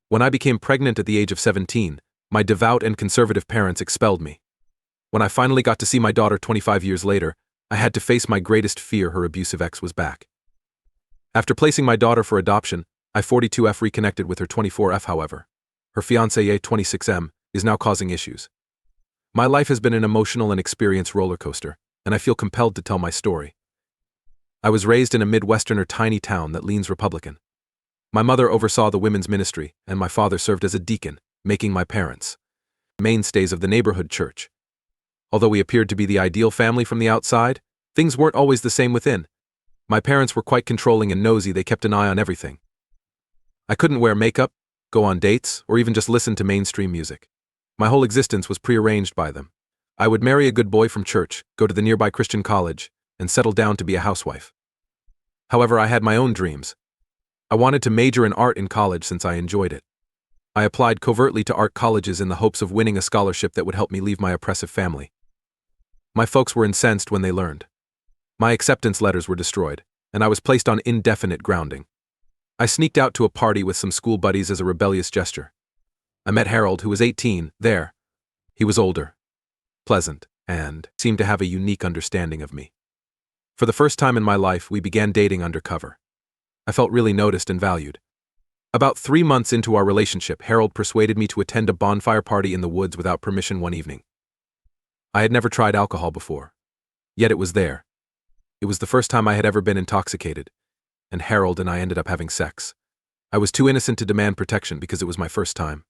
When I became pregnant at the age of 17, my devout and conservative parents expelled me. When I finally got to see my daughter 25 years later, I had to face my greatest fear: her abusive ex was back. After placing my daughter for adoption, I 42F reconnected with her 24F. However, her fiancé 26M is now causing issues. My life has been an emotional and experience roller coaster, and I feel compelled to tell my story. I was raised in a Midwesterner tiny town that leans Republican. My mother oversaw the women's ministry, and my father served as a deacon, making my parents mainstays of the neighborhood church. Although we appeared to be the ideal family from the outside, things weren't always the same within. My parents were quite controlling and nosy. They kept an eye on everything. I couldn't wear makeup, go on dates, or even just listen to mainstream music. My whole existence was prearranged by them. I would marry a good boy from church, go to the nearby Christian college, and settle down to be a housewife. However, I had my own dreams. I wanted to major in art in college since I enjoyed it. I applied covertly to art colleges in the hopes of winning a scholarship that would help me leave my oppressive family. My folks were incensed when they learned. My acceptance letters were destroyed, and I was placed on indefinite grounding. I sneaked out to a party with some school buddies as a rebellious gesture. I met Harold, who was 18, there. He was older, pleasant, and seemed to have a unique understanding of me. For the first time in my life, we began dating undercover. I felt really noticed and valued. About 3 months into our relationship, Harold persuaded me to attend a bonfire party in the woods without permission one evening. I had never tried alcohol before, yet it was there. It was the first time I had ever been intoxicated, and Harold and I ended up having sex. I was too innocent to demand protection because it was my first time.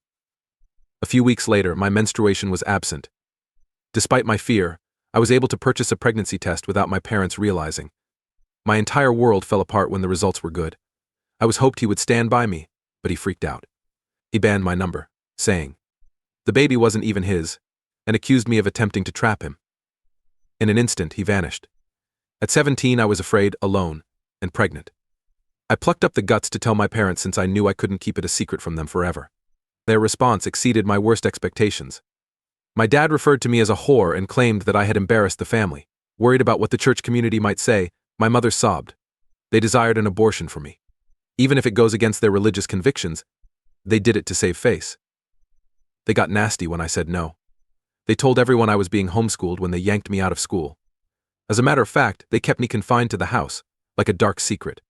A few weeks later, my menstruation was absent. Despite my fear, I was able to purchase a pregnancy test without my parents realizing. My entire world fell apart when the results were good. I was hoped he would stand by me, but he freaked out. He banned my number, saying the baby wasn't even his, and accused me of attempting to trap him. In an instant, he vanished. At 17, I was afraid, alone, and pregnant. I plucked up the guts to tell my parents since I knew I couldn't keep it a secret from them forever. Their response exceeded my worst expectations. My dad referred to me as a whore and claimed that I had embarrassed the family. Worried about what the church community might say, my mother sobbed. They desired an abortion for me. Even if it goes against their religious convictions, they did it to save face. They got nasty when I said no. They told everyone I was being homeschooled when they yanked me out of school. As a matter of fact, they kept me confined to the house, like a dark secret.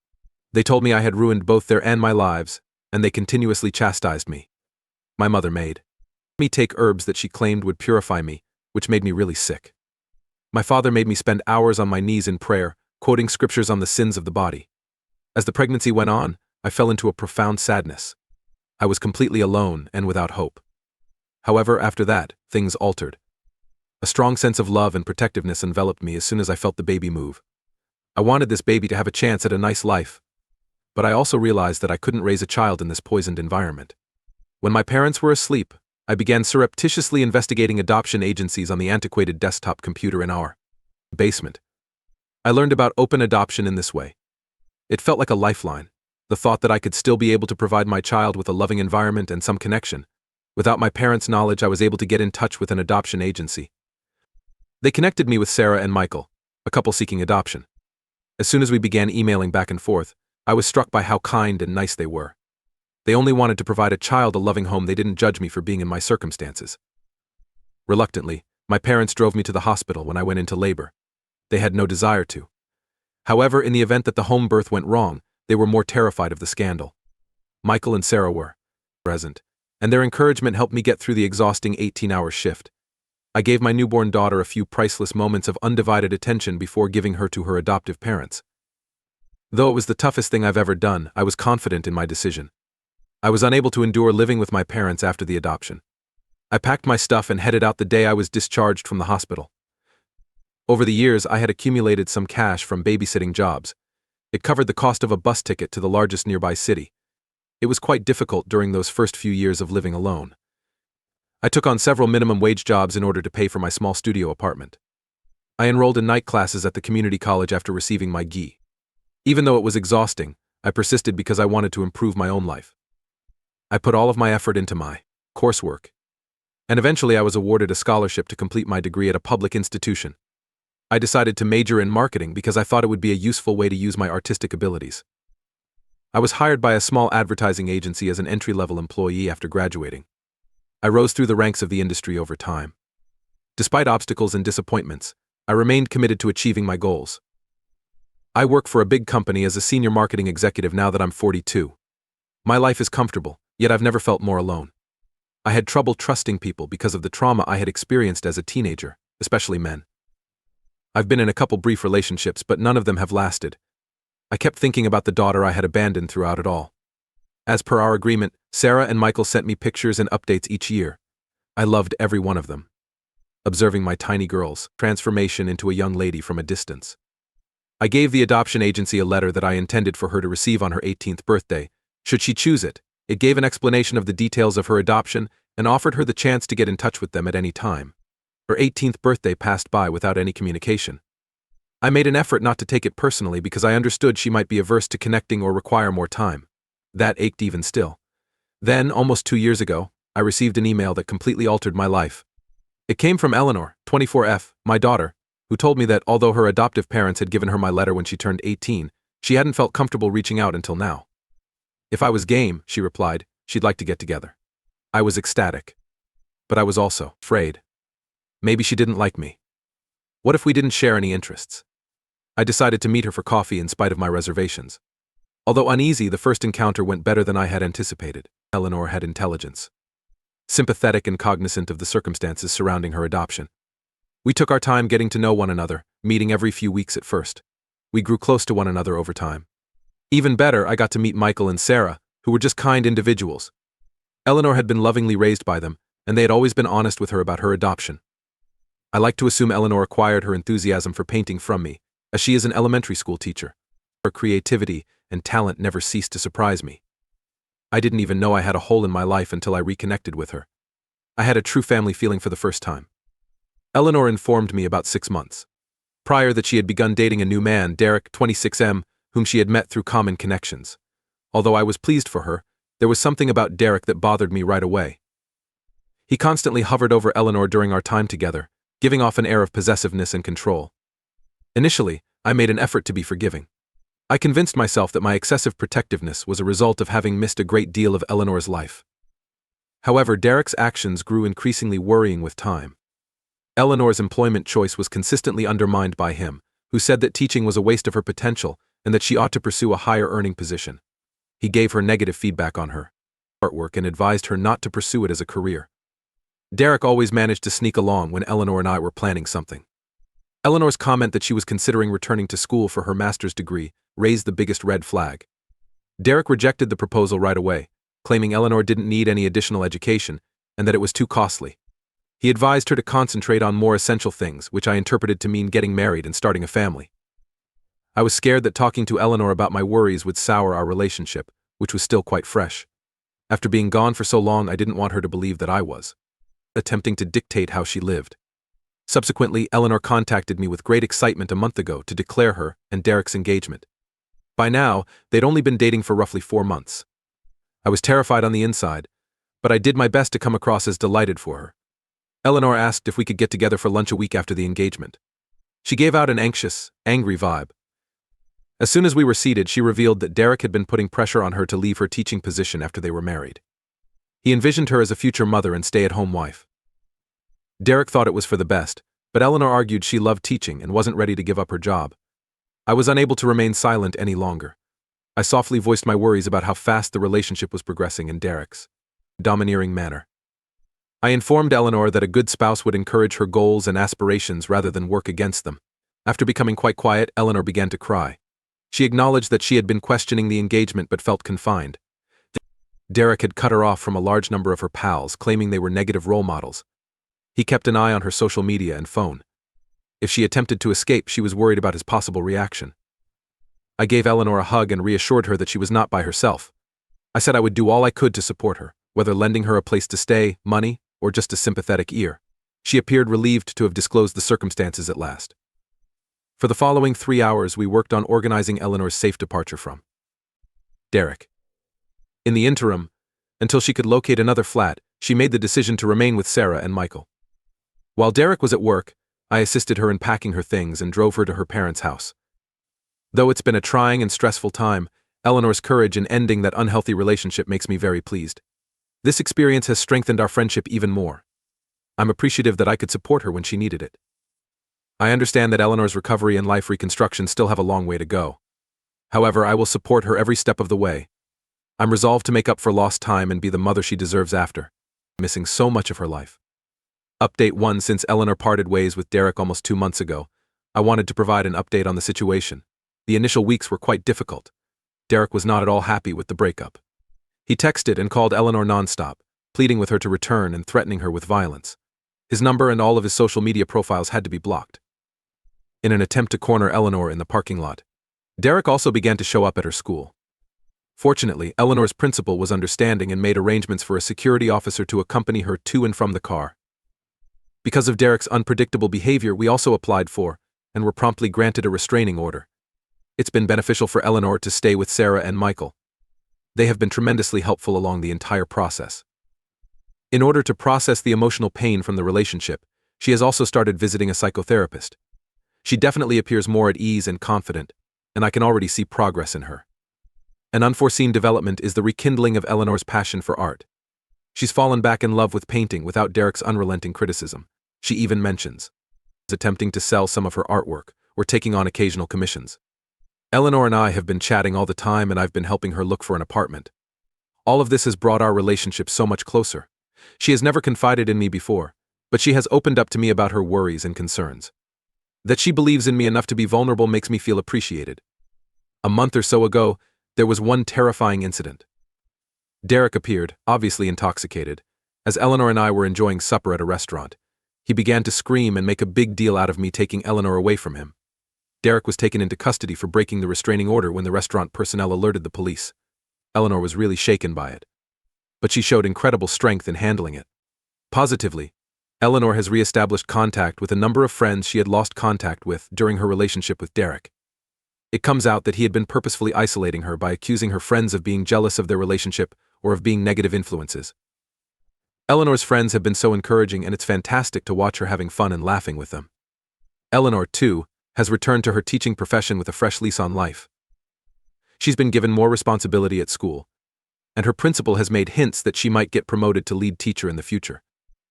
They told me I had ruined both their and my lives, and they continuously chastised me. My mother made me take herbs that she claimed would purify me, which made me really sick. My father made me spend hours on my knees in prayer, quoting scriptures on the sins of the body. As the pregnancy went on, I fell into a profound sadness. I was completely alone and without hope. However, after that, things altered. A strong sense of love and protectiveness enveloped me as soon as I felt the baby move. I wanted this baby to have a chance at a nice life. But I also realized that I couldn't raise a child in this poisoned environment. When my parents were asleep, I began surreptitiously investigating adoption agencies on the antiquated desktop computer in our basement. I learned about open adoption in this way. It felt like a lifeline, the thought that I could still be able to provide my child with a loving environment and some connection. Without my parents' knowledge, I was able to get in touch with an adoption agency. They connected me with Sarah and Michael, a couple seeking adoption. As soon as we began emailing back and forth, I was struck by how kind and nice they were. They only wanted to provide a child a loving home. They didn't judge me for being in my circumstances. Reluctantly, my parents drove me to the hospital when I went into labor. They had no desire to. However, in the event that the home birth went wrong, they were more terrified of the scandal. Michael and Sarah were present, and their encouragement helped me get through the exhausting 18-hour shift. I gave my newborn daughter a few priceless moments of undivided attention before giving her to her adoptive parents. Though it was the toughest thing I've ever done, I was confident in my decision. I was unable to endure living with my parents after the adoption. I packed my stuff and headed out the day I was discharged from the hospital. Over the years, I had accumulated some cash from babysitting jobs. It covered the cost of a bus ticket to the largest nearby city. It was quite difficult during those first few years of living alone. I took on several minimum wage jobs in order to pay for my small studio apartment. I enrolled in night classes at the community college after receiving my GI. Even though it was exhausting, I persisted because I wanted to improve my own life. I put all of my effort into my coursework, and eventually I was awarded a scholarship to complete my degree at a public institution. I decided to major in marketing because I thought it would be a useful way to use my artistic abilities. I was hired by a small advertising agency as an entry-level employee after graduating. I rose through the ranks of the industry over time. Despite obstacles and disappointments, I remained committed to achieving my goals. I work for a big company as a senior marketing executive now that I'm 42. My life is comfortable, yet I've never felt more alone. I had trouble trusting people because of the trauma I had experienced as a teenager, especially men. I've been in a couple brief relationships, but none of them have lasted. I kept thinking about the daughter I had abandoned throughout it all. As per our agreement, Sarah and Michael sent me pictures and updates each year. I loved every one of them, observing my tiny girl's transformation into a young lady from a distance. I gave the adoption agency a letter that I intended for her to receive on her 18th birthday, should she choose it. It gave an explanation of the details of her adoption and offered her the chance to get in touch with them at any time. Her 18th birthday passed by without any communication. I made an effort not to take it personally because I understood she might be averse to connecting or require more time. That ached even still. Then, almost 2 years ago, I received an email that completely altered my life. It came from Eleanor, 24F, my daughter, who told me that although her adoptive parents had given her my letter when she turned 18, she hadn't felt comfortable reaching out until now. If I was game, she replied, she'd like to get together. I was ecstatic. But I was also afraid. Maybe she didn't like me. What if we didn't share any interests? I decided to meet her for coffee in spite of my reservations. Although uneasy, the first encounter went better than I had anticipated. Eleanor had intelligence. Sympathetic and cognizant of the circumstances surrounding her adoption. We took our time getting to know one another, meeting every few weeks at first. We grew close to one another over time. Even better, I got to meet Michael and Sarah, who were just kind individuals. Eleanor had been lovingly raised by them, and they had always been honest with her about her adoption. I like to assume Eleanor acquired her enthusiasm for painting from me, as she is an elementary school teacher. Her creativity and talent never ceased to surprise me. I didn't even know I had a hole in my life until I reconnected with her. I had a true family feeling for the first time. Eleanor informed me about 6 months prior that she had begun dating a new man, Derek, 26M, whom she had met through common connections. Although I was pleased for her, there was something about Derek that bothered me right away. He constantly hovered over Eleanor during our time together, giving off an air of possessiveness and control. Initially, I made an effort to be forgiving. I convinced myself that my excessive protectiveness was a result of having missed a great deal of Eleanor's life. However, Derek's actions grew increasingly worrying with time. Eleanor's employment choice was consistently undermined by him, who said that teaching was a waste of her potential and that she ought to pursue a higher earning position. He gave her negative feedback on her artwork and advised her not to pursue it as a career. Derek always managed to sneak along when Eleanor and I were planning something. Eleanor's comment that she was considering returning to school for her master's degree raised the biggest red flag. Derek rejected the proposal right away, claiming Eleanor didn't need any additional education and that it was too costly. He advised her to concentrate on more essential things, which I interpreted to mean getting married and starting a family. I was scared that talking to Eleanor about my worries would sour our relationship, which was still quite fresh. After being gone for so long, I didn't want her to believe that I was attempting to dictate how she lived. Subsequently, Eleanor contacted me with great excitement a month ago to declare her and Derek's engagement. By now, they'd only been dating for roughly 4 months. I was terrified on the inside, but I did my best to come across as delighted for her. Eleanor asked if we could get together for lunch a week after the engagement. She gave out an anxious, angry vibe. As soon as we were seated, she revealed that Derek had been putting pressure on her to leave her teaching position after they were married. He envisioned her as a future mother and stay-at-home wife. Derek thought it was for the best, but Eleanor argued she loved teaching and wasn't ready to give up her job. I was unable to remain silent any longer. I softly voiced my worries about how fast the relationship was progressing in Derek's domineering manner. I informed Eleanor that a good spouse would encourage her goals and aspirations rather than work against them. After becoming quite quiet, Eleanor began to cry. She acknowledged that she had been questioning the engagement but felt confined. Derek had cut her off from a large number of her pals, claiming they were negative role models. He kept an eye on her social media and phone. If she attempted to escape, she was worried about his possible reaction. I gave Eleanor a hug and reassured her that she was not by herself. I said I would do all I could to support her, whether lending her a place to stay, money, or just a sympathetic ear. She appeared relieved to have disclosed the circumstances at last. For the following 3 hours, we worked on organizing Eleanor's safe departure from Derek. In the interim, until she could locate another flat, she made the decision to remain with Sarah and Michael. While Derek was at work, I assisted her in packing her things and drove her to her parents' house. Though it's been a trying and stressful time, Eleanor's courage in ending that unhealthy relationship makes me very pleased. This experience has strengthened our friendship even more. I'm appreciative that I could support her when she needed it. I understand that Eleanor's recovery and life reconstruction still have a long way to go. However, I will support her every step of the way. I'm resolved to make up for lost time and be the mother she deserves after missing so much of her life. Update 1. Since Eleanor parted ways with Derek almost 2 months ago, I wanted to provide an update on the situation. The initial weeks were quite difficult. Derek was not at all happy with the breakup. He texted and called Eleanor nonstop, pleading with her to return and threatening her with violence. His number and all of his social media profiles had to be blocked. In an attempt to corner Eleanor in the parking lot, Derek also began to show up at her school. Fortunately, Eleanor's principal was understanding and made arrangements for a security officer to accompany her to and from the car. Because of Derek's unpredictable behavior, we also applied for, and were promptly granted a restraining order. It's been beneficial for Eleanor to stay with Sarah and Michael. They have been tremendously helpful along the entire process. In order to process the emotional pain from the relationship, she has also started visiting a psychotherapist. She definitely appears more at ease and confident, and I can already see progress in her. An unforeseen development is the rekindling of Eleanor's passion for art. She's fallen back in love with painting without Derek's unrelenting criticism. She even mentions attempting to sell some of her artwork or taking on occasional commissions. Eleanor and I have been chatting all the time, and I've been helping her look for an apartment. All of this has brought our relationship so much closer. She has never confided in me before, but she has opened up to me about her worries and concerns. That she believes in me enough to be vulnerable makes me feel appreciated. A month or so ago, there was one terrifying incident. Derek appeared, obviously intoxicated. As Eleanor and I were enjoying supper at a restaurant, he began to scream and make a big deal out of me taking Eleanor away from him. Derek was taken into custody for breaking the restraining order when the restaurant personnel alerted the police. Eleanor was really shaken by it, but she showed incredible strength in handling it. Positively, Eleanor has re-established contact with a number of friends she had lost contact with during her relationship with Derek. It comes out that he had been purposefully isolating her by accusing her friends of being jealous of their relationship or of being negative influences. Eleanor's friends have been so encouraging, and it's fantastic to watch her having fun and laughing with them. Eleanor, too, has returned to her teaching profession with a fresh lease on life. She's been given more responsibility at school, and her principal has made hints that she might get promoted to lead teacher in the future.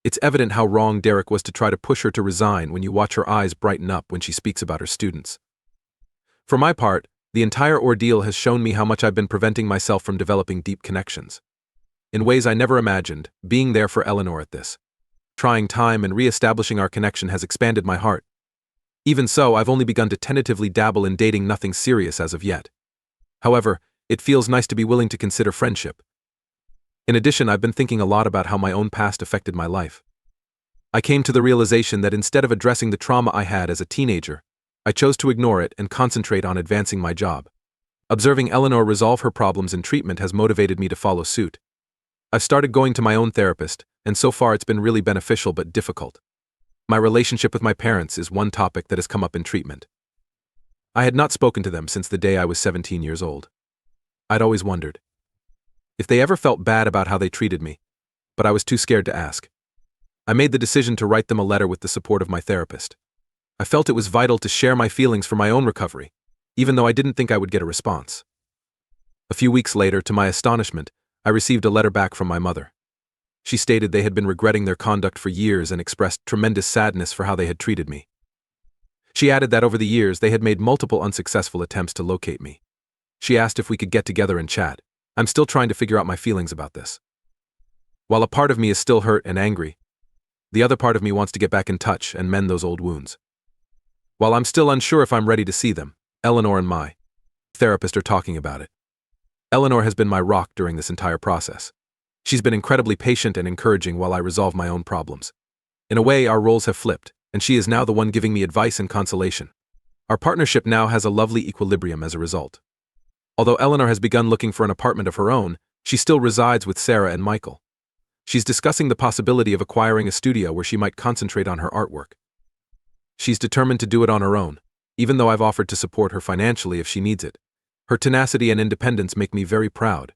It's evident how wrong Derek was to try to push her to resign when you watch her eyes brighten up when she speaks about her students. For my part, the entire ordeal has shown me how much I've been preventing myself from developing deep connections. In ways I never imagined, being there for Eleanor at this trying time and re-establishing our connection has expanded my heart. Even so, I've only begun to tentatively dabble in dating, nothing serious as of yet. However, it feels nice to be willing to consider friendship. In addition, I've been thinking a lot about how my own past affected my life. I came to the realization that instead of addressing the trauma I had as a teenager, I chose to ignore it and concentrate on advancing my job. Observing Eleanor resolve her problems in treatment has motivated me to follow suit. I've started going to my own therapist, and so far it's been really beneficial but difficult. My relationship with my parents is one topic that has come up in treatment. I had not spoken to them since the day I was 17 years old. I'd always wondered if they ever felt bad about how they treated me, but I was too scared to ask. I made the decision to write them a letter with the support of my therapist. I felt it was vital to share my feelings for my own recovery, even though I didn't think I would get a response. A few weeks later, to my astonishment, I received a letter back from my mother. She stated they had been regretting their conduct for years and expressed tremendous sadness for how they had treated me. She added that over the years they had made multiple unsuccessful attempts to locate me. She asked if we could get together and chat. I'm still trying to figure out my feelings about this. While a part of me is still hurt and angry, the other part of me wants to get back in touch and mend those old wounds. While I'm still unsure if I'm ready to see them, Eleanor and my therapist are talking about it. Eleanor has been my rock during this entire process. She's been incredibly patient and encouraging while I resolve my own problems. In a way, our roles have flipped, and she is now the one giving me advice and consolation. Our partnership now has a lovely equilibrium as a result. Although Eleanor has begun looking for an apartment of her own, she still resides with Sarah and Michael. She's discussing the possibility of acquiring a studio where she might concentrate on her artwork. She's determined to do it on her own, even though I've offered to support her financially if she needs it. Her tenacity and independence make me very proud.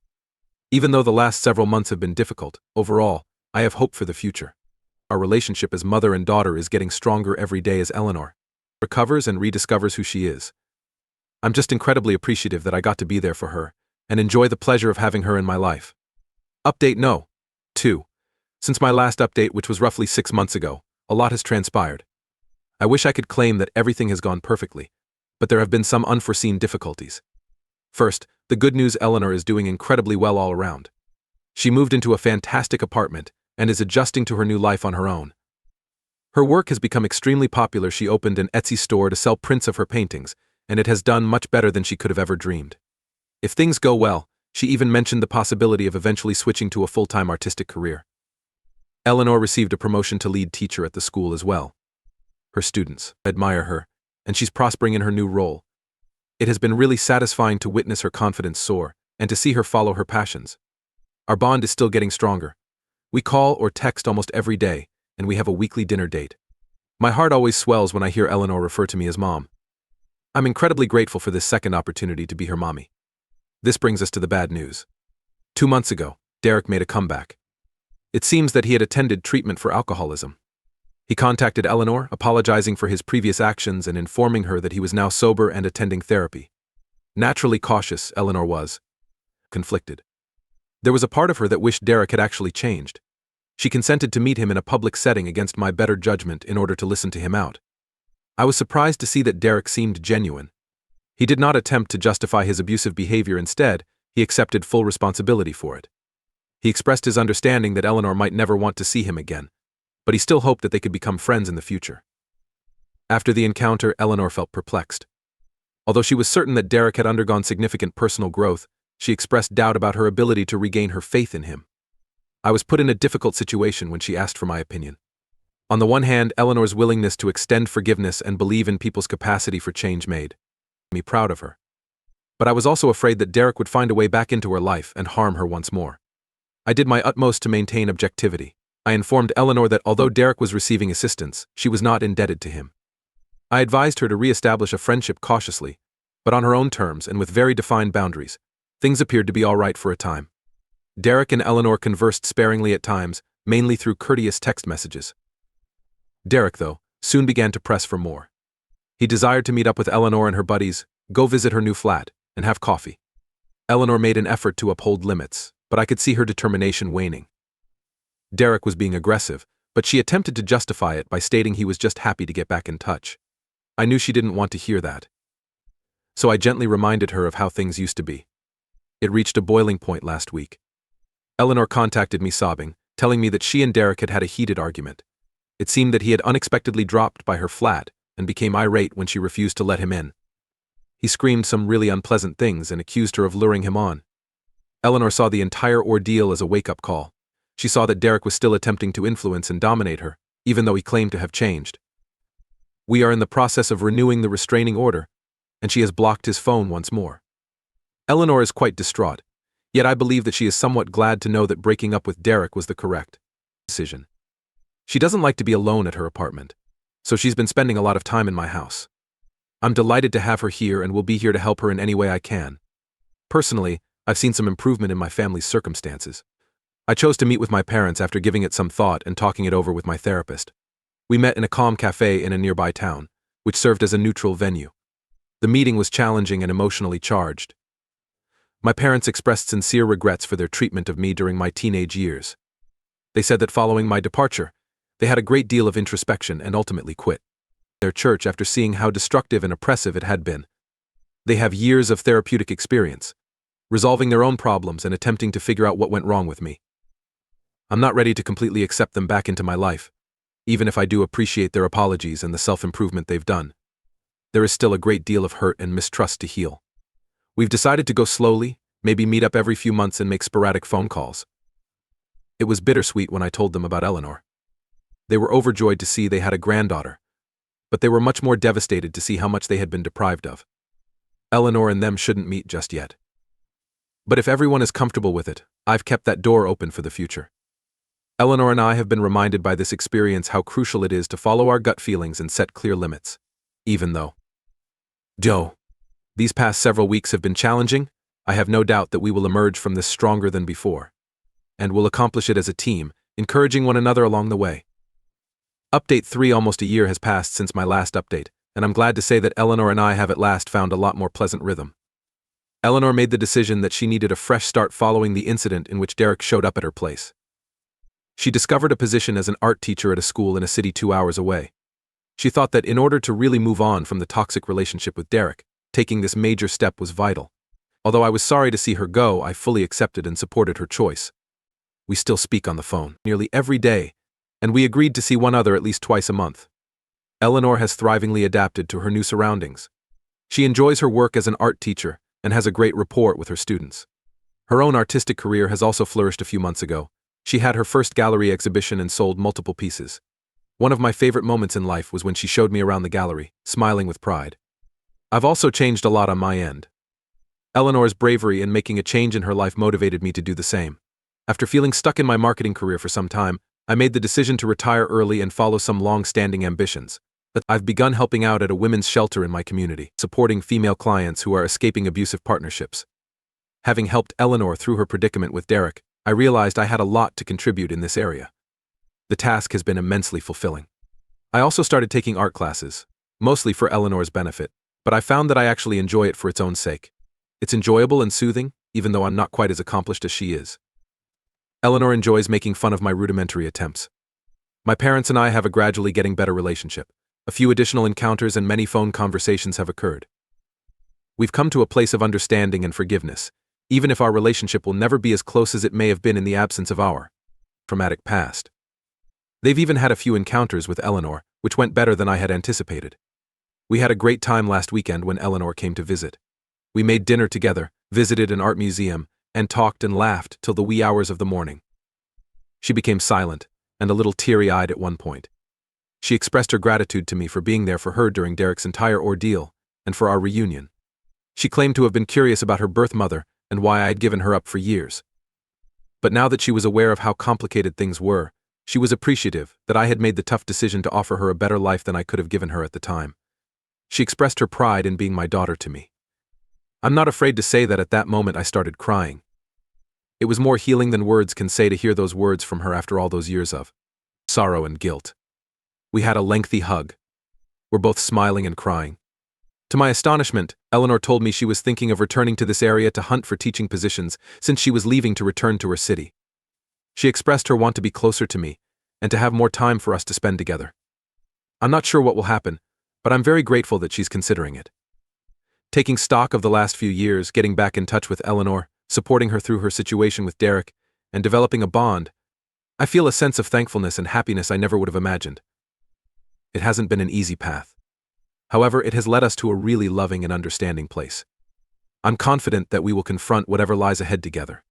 Even though the last several months have been difficult, overall, I have hope for the future. Our relationship as mother and daughter is getting stronger every day as Eleanor recovers and rediscovers who she is. I'm just incredibly appreciative that I got to be there for her and enjoy the pleasure of having her in my life. Update no. 2. Since my last update, which was roughly 6 months ago, a lot has transpired. I wish I could claim that everything has gone perfectly, but there have been some unforeseen difficulties. First, the good news: Eleanor is doing incredibly well all around. She moved into a fantastic apartment and is adjusting to her new life on her own. Her work has become extremely popular. She opened an Etsy store to sell prints of her paintings, and it has done much better than she could have ever dreamed. If things go well, she even mentioned the possibility of eventually switching to a full-time artistic career. Eleanor received a promotion to lead teacher at the school as well. Her students admire her, and she's prospering in her new role. It has been really satisfying to witness her confidence soar and to see her follow her passions. Our bond is still getting stronger. We call or text almost every day, and we have a weekly dinner date. My heart always swells when I hear Eleanor refer to me as mom. I'm incredibly grateful for this second opportunity to be her mommy. This brings us to the bad news. 2 months ago, Derek made a comeback. It seems that he had attended treatment for alcoholism. He contacted Eleanor, apologizing for his previous actions and informing her that he was now sober and attending therapy. Naturally cautious, Eleanor was conflicted. There was a part of her that wished Derek had actually changed. She consented to meet him in a public setting against my better judgment in order to listen to him out. I was surprised to see that Derek seemed genuine. He did not attempt to justify his abusive behavior. Instead, he accepted full responsibility for it. He expressed his understanding that Eleanor might never want to see him again, but he still hoped that they could become friends in the future. After the encounter, Eleanor felt perplexed. Although she was certain that Derek had undergone significant personal growth, she expressed doubt about her ability to regain her faith in him. I was put in a difficult situation when she asked for my opinion. On the one hand, Eleanor's willingness to extend forgiveness and believe in people's capacity for change made me proud of her. But I was also afraid that Derek would find a way back into her life and harm her once more. I did my utmost to maintain objectivity. I informed Eleanor that although Derek was receiving assistance, she was not indebted to him. I advised her to re-establish a friendship cautiously, but on her own terms and with very defined boundaries. Things appeared to be all right for a time. Derek and Eleanor conversed sparingly at times, mainly through courteous text messages. Derek, though, soon began to press for more. He desired to meet up with Eleanor and her buddies, go visit her new flat, and have coffee. Eleanor made an effort to uphold limits, but I could see her determination waning. Derek was being aggressive, but she attempted to justify it by stating he was just happy to get back in touch. I knew she didn't want to hear that. So I gently reminded her of how things used to be. It reached a boiling point last week. Eleanor contacted me sobbing, telling me that she and Derek had had a heated argument. It seemed that he had unexpectedly dropped by her flat and became irate when she refused to let him in. He screamed some really unpleasant things and accused her of luring him on. Eleanor saw the entire ordeal as a wake-up call. She saw that Derek was still attempting to influence and dominate her, even though he claimed to have changed. We are in the process of renewing the restraining order, and she has blocked his phone once more. Eleanor is quite distraught, yet I believe that she is somewhat glad to know that breaking up with Derek was the correct decision. She doesn't like to be alone at her apartment, so she's been spending a lot of time in my house. I'm delighted to have her here and will be here to help her in any way I can. Personally, I've seen some improvement in my family's circumstances. I chose to meet with my parents after giving it some thought and talking it over with my therapist. We met in a calm cafe in a nearby town, which served as a neutral venue. The meeting was challenging and emotionally charged. My parents expressed sincere regrets for their treatment of me during my teenage years. They said that following my departure, they had a great deal of introspection and ultimately quit their church after seeing how destructive and oppressive it had been. They have years of therapeutic experience, resolving their own problems and attempting to figure out what went wrong with me. I'm not ready to completely accept them back into my life, even if I do appreciate their apologies and the self-improvement they've done. There is still a great deal of hurt and mistrust to heal. We've decided to go slowly, maybe meet up every few months and make sporadic phone calls. It was bittersweet when I told them about Eleanor. They were overjoyed to see they had a granddaughter, but they were much more devastated to see how much they had been deprived of. Eleanor and them shouldn't meet just yet. But if everyone is comfortable with it, I've kept that door open for the future. Eleanor and I have been reminded by this experience how crucial it is to follow our gut feelings and set clear limits. Even though these past several weeks have been challenging, I have no doubt that we will emerge from this stronger than before. And we'll accomplish it as a team, encouraging one another along the way. Update 3: almost a year has passed since my last update, and I'm glad to say that Eleanor and I have at last found a lot more pleasant rhythm. Eleanor made the decision that she needed a fresh start following the incident in which Derek showed up at her place. She discovered a position as an art teacher at a school in a city 2 hours away. She thought that in order to really move on from the toxic relationship with Derek, taking this major step was vital. Although I was sorry to see her go, I fully accepted and supported her choice. We still speak on the phone nearly every day, and we agreed to see one another at least twice a month. Eleanor has thrivingly adapted to her new surroundings. She enjoys her work as an art teacher and has a great rapport with her students. Her own artistic career has also flourished a few months ago. She had her first gallery exhibition and sold multiple pieces. One of my favorite moments in life was when she showed me around the gallery, smiling with pride. I've also changed a lot on my end. Eleanor's bravery in making a change in her life motivated me to do the same. After feeling stuck in my marketing career for some time, I made the decision to retire early and follow some long-standing ambitions. But I've begun helping out at a women's shelter in my community, supporting female clients who are escaping abusive partnerships. Having helped Eleanor through her predicament with Derek, I realized I had a lot to contribute in this area. The task has been immensely fulfilling. I also started taking art classes, mostly for Eleanor's benefit, but I found that I actually enjoy it for its own sake. It's enjoyable and soothing, even though I'm not quite as accomplished as she is. Eleanor enjoys making fun of my rudimentary attempts. My parents and I have a gradually getting better relationship. A few additional encounters and many phone conversations have occurred. We've come to a place of understanding and forgiveness, even if our relationship will never be as close as it may have been in the absence of our traumatic past. They've even had a few encounters with Eleanor, which went better than I had anticipated. We had a great time last weekend when Eleanor came to visit. We made dinner together, visited an art museum, and talked and laughed till the wee hours of the morning. She became silent and a little teary-eyed at one point. She expressed her gratitude to me for being there for her during Derek's entire ordeal and for our reunion. She claimed to have been curious about her birth mother and why I had given her up for years. But now that she was aware of how complicated things were, she was appreciative that I had made the tough decision to offer her a better life than I could have given her at the time. She expressed her pride in being my daughter to me. I'm not afraid to say that at that moment I started crying. It was more healing than words can say to hear those words from her after all those years of sorrow and guilt. We had a lengthy hug. We're both smiling and crying. To my astonishment, Eleanor told me she was thinking of returning to this area to hunt for teaching positions since she was leaving to return to her city. She expressed her want to be closer to me and to have more time for us to spend together. I'm not sure what will happen, but I'm very grateful that she's considering it. Taking stock of the last few years, getting back in touch with Eleanor, supporting her through her situation with Derek, and developing a bond, I feel a sense of thankfulness and happiness I never would have imagined. It hasn't been an easy path. However, it has led us to a really loving and understanding place. I'm confident that we will confront whatever lies ahead together.